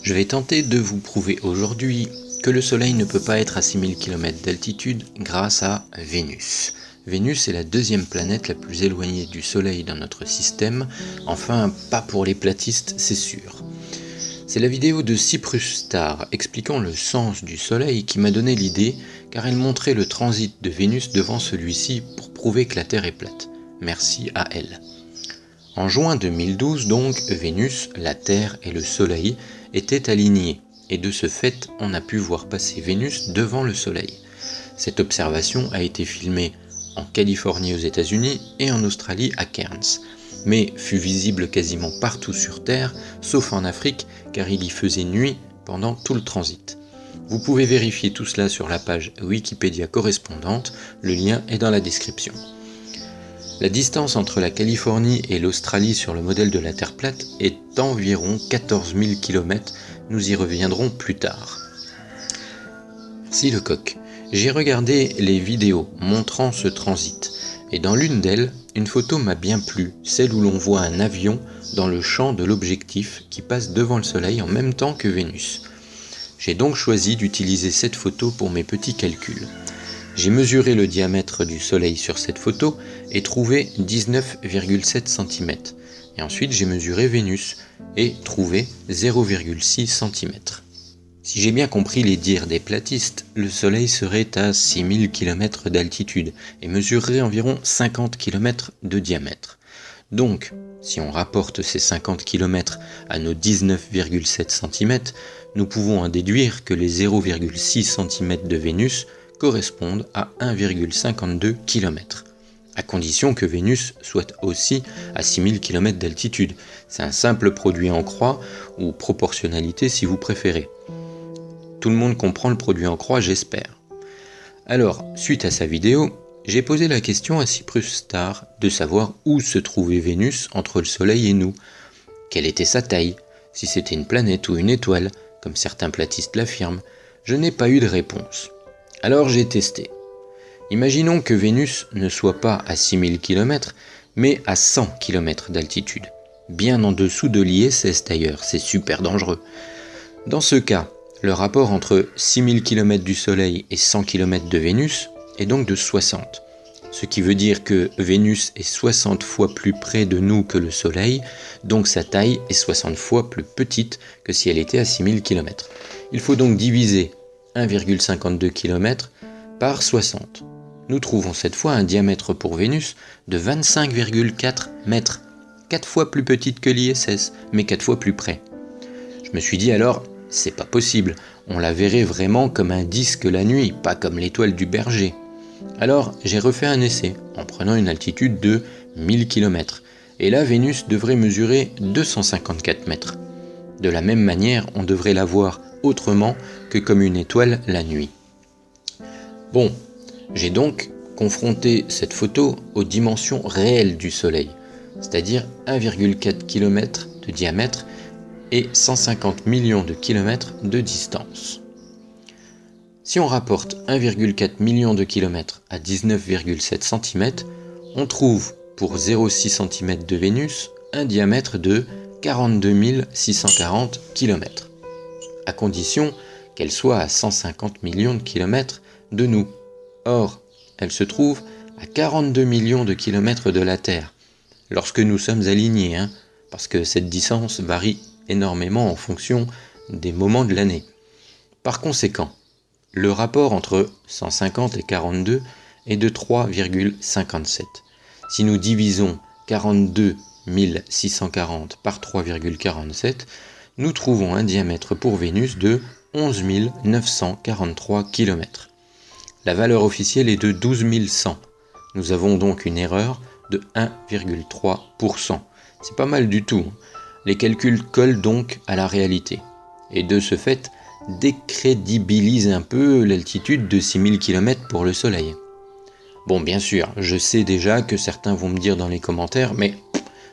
Je vais tenter de vous prouver aujourd'hui que le Soleil ne peut pas être à 6000 km d'altitude grâce à Vénus. Vénus est la deuxième planète la plus éloignée du Soleil dans notre système, enfin pas pour les platistes c'est sûr. C'est la vidéo de Cyprus Star expliquant le sens du Soleil qui m'a donné l'idée, car elle montrait le transit de Vénus devant celui-ci pour prouver que la Terre est plate. Merci à elle. En juin 2012 donc, Vénus, la Terre et le Soleil étaient alignés, et de ce fait, on a pu voir passer Vénus devant le Soleil. Cette observation a été filmée en Californie aux États-Unis et en Australie à Cairns, mais fut visible quasiment partout sur Terre, sauf en Afrique, car il y faisait nuit pendant tout le transit. Vous pouvez vérifier tout cela sur la page Wikipédia correspondante, le lien est dans la description. La distance entre la Californie et l'Australie sur le modèle de la Terre plate est d'environ 14 000 km, nous y reviendrons plus tard. Merci Lecoq. J'ai regardé les vidéos montrant ce transit, et dans l'une d'elles, une photo m'a bien plu, celle où l'on voit un avion dans le champ de l'objectif qui passe devant le Soleil en même temps que Vénus. J'ai donc choisi d'utiliser cette photo pour mes petits calculs. J'ai mesuré le diamètre du Soleil sur cette photo et trouvé 19,7 cm. Et ensuite j'ai mesuré Vénus et trouvé 0,6 cm. Si j'ai bien compris les dires des platistes, le Soleil serait à 6000 km d'altitude et mesurerait environ 50 km de diamètre. Donc, si on rapporte ces 50 km à nos 19,7 cm, nous pouvons en déduire que les 0,6 cm de Vénus correspondent à 1,52 km, à condition que Vénus soit aussi à 6000 km d'altitude. C'est un simple produit en croix, ou proportionnalité si vous préférez. Tout le monde comprend le produit en croix, j'espère. Alors, suite à sa vidéo, j'ai posé la question à Cyprus Star de savoir où se trouvait Vénus entre le Soleil et nous. Quelle était sa taille, si c'était une planète ou une étoile, comme certains platistes l'affirment. Je n'ai pas eu de réponse. Alors j'ai testé. Imaginons que Vénus ne soit pas à 6000 km, mais à 100 km d'altitude. Bien en dessous de l'ISS d'ailleurs, c'est super dangereux. Dans ce cas, le rapport entre 6000 km du Soleil et 100 km de Vénus est donc de 60. Ce qui veut dire que Vénus est 60 fois plus près de nous que le Soleil, donc sa taille est 60 fois plus petite que si elle était à 6000 km. Il faut donc diviser 1,52 km par 60. Nous trouvons cette fois un diamètre pour Vénus de 25,4 mètres, 4 fois plus petite que l'ISS, mais 4 fois plus près. Je me suis dit alors, c'est pas possible, on la verrait vraiment comme un disque la nuit, pas comme l'étoile du berger. Alors j'ai refait un essai, en prenant une altitude de 1000 km, et là Vénus devrait mesurer 254 mètres. De la même manière, on devrait la voir autrement que comme une étoile la nuit. Bon, j'ai donc confronté cette photo aux dimensions réelles du Soleil, c'est-à-dire 1,4 km de diamètre et 150 millions de kilomètres de distance. Si on rapporte 1,4 million de kilomètres à 19,7 cm, on trouve pour 0,6 cm de Vénus un diamètre de 42 640 km, à condition qu'elle soit à 150 millions de kilomètres de nous. Or, elle se trouve à 42 millions de kilomètres de la Terre, lorsque nous sommes alignés, parce que cette distance varie énormément en fonction des moments de l'année. Par conséquent, le rapport entre 150 et 42 est de 3,57. Si nous divisons 42 640 par 3,47, nous trouvons un diamètre pour Vénus de 11 943 km. La valeur officielle est de 12 100. Nous avons donc une erreur de 1,3%. C'est pas mal du tout. Les calculs collent donc à la réalité. Et de ce fait, décrédibilisent un peu l'altitude de 6000 km pour le Soleil. Bon, bien sûr, je sais déjà que certains vont me dire dans les commentaires, mais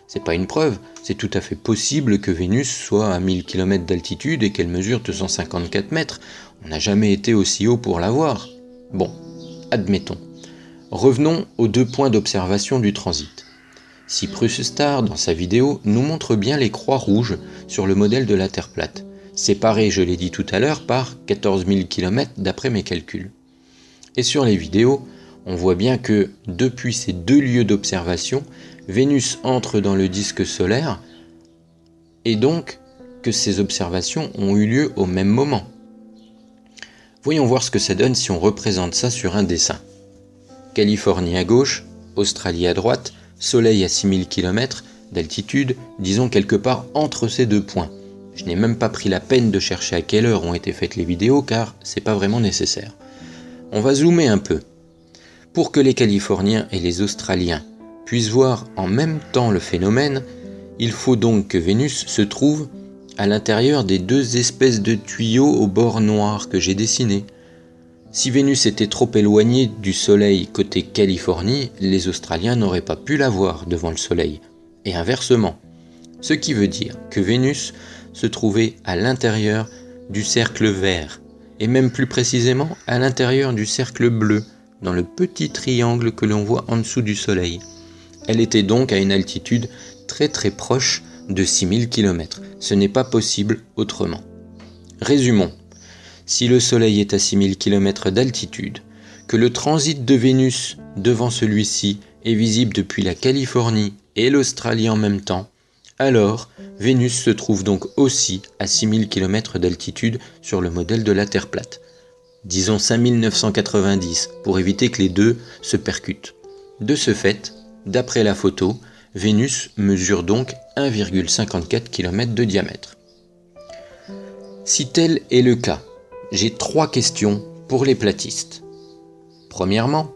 c'est pas une preuve, c'est tout à fait possible que Vénus soit à 1000 km d'altitude et qu'elle mesure 254 mètres. On n'a jamais été aussi haut pour la voir. Bon, admettons. Revenons aux 2 points d'observation du transit. Cyprus Star, dans sa vidéo, nous montre bien les croix rouges sur le modèle de la Terre plate. séparés, je l'ai dit tout à l'heure, par 14 000 km d'après mes calculs. Et sur les vidéos, on voit bien que depuis ces deux lieux d'observation, Vénus entre dans le disque solaire et donc que ces observations ont eu lieu au même moment. Voyons voir ce que ça donne si on représente ça sur un dessin. Californie à gauche, Australie à droite, Soleil à 6000 km d'altitude, disons quelque part entre ces deux points. Je n'ai même pas pris la peine de chercher à quelle heure ont été faites les vidéos car c'est pas vraiment nécessaire. On va zoomer un peu. Pour que les Californiens et les Australiens puissent voir en même temps le phénomène, il faut donc que Vénus se trouve à l'intérieur des deux espèces de tuyaux au bord noir que j'ai dessinés. Si Vénus était trop éloignée du Soleil côté Californie, les Australiens n'auraient pas pu la voir devant le Soleil, et inversement. Ce qui veut dire que Vénus se trouvait à l'intérieur du cercle vert, et même plus précisément à l'intérieur du cercle bleu, dans le petit triangle que l'on voit en dessous du Soleil. Elle était donc à une altitude très très proche de 6000 km. Ce n'est pas possible autrement. Résumons. Si le Soleil est à 6000 km d'altitude, que le transit de Vénus devant celui-ci est visible depuis la Californie et l'Australie en même temps, alors Vénus se trouve donc aussi à 6000 km d'altitude sur le modèle de la Terre plate. Disons 5990 pour éviter que les deux se percutent. De ce fait, d'après la photo, Vénus mesure donc 1,54 km de diamètre. Si tel est le cas, j'ai 3 questions pour les platistes. Premièrement,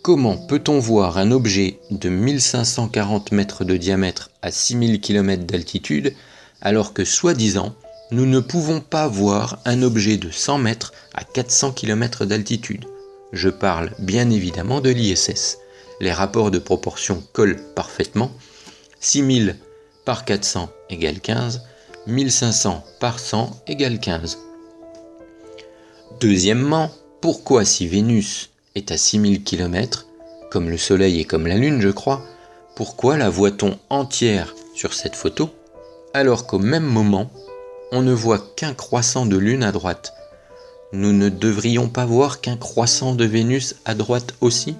comment peut-on voir un objet de 1540 mètres de diamètre à 6000 km d'altitude alors que, soi-disant, nous ne pouvons pas voir un objet de 100 mètres à 400 km d'altitude? Je parle bien évidemment de l'ISS. Les rapports de proportion collent parfaitement. 6000 par 400 égale 15, 1500 par 100 égale 15. Deuxièmement, pourquoi si Vénus est à 6000 km, comme le Soleil et comme la Lune je crois, pourquoi la voit-on entière sur cette photo, alors qu'au même moment, on ne voit qu'un croissant de Lune à droite? Nous ne devrions pas voir qu'un croissant de Vénus à droite aussi?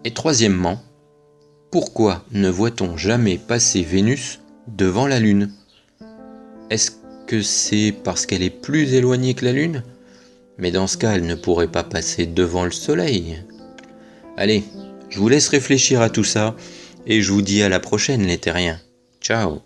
Et troisièmement, pourquoi ne voit-on jamais passer Vénus devant la Lune? Est-ce que c'est parce qu'elle est plus éloignée que la Lune? Mais dans ce cas, elle ne pourrait pas passer devant le Soleil. Allez, je vous laisse réfléchir à tout ça, et je vous dis à la prochaine les terriens. Ciao!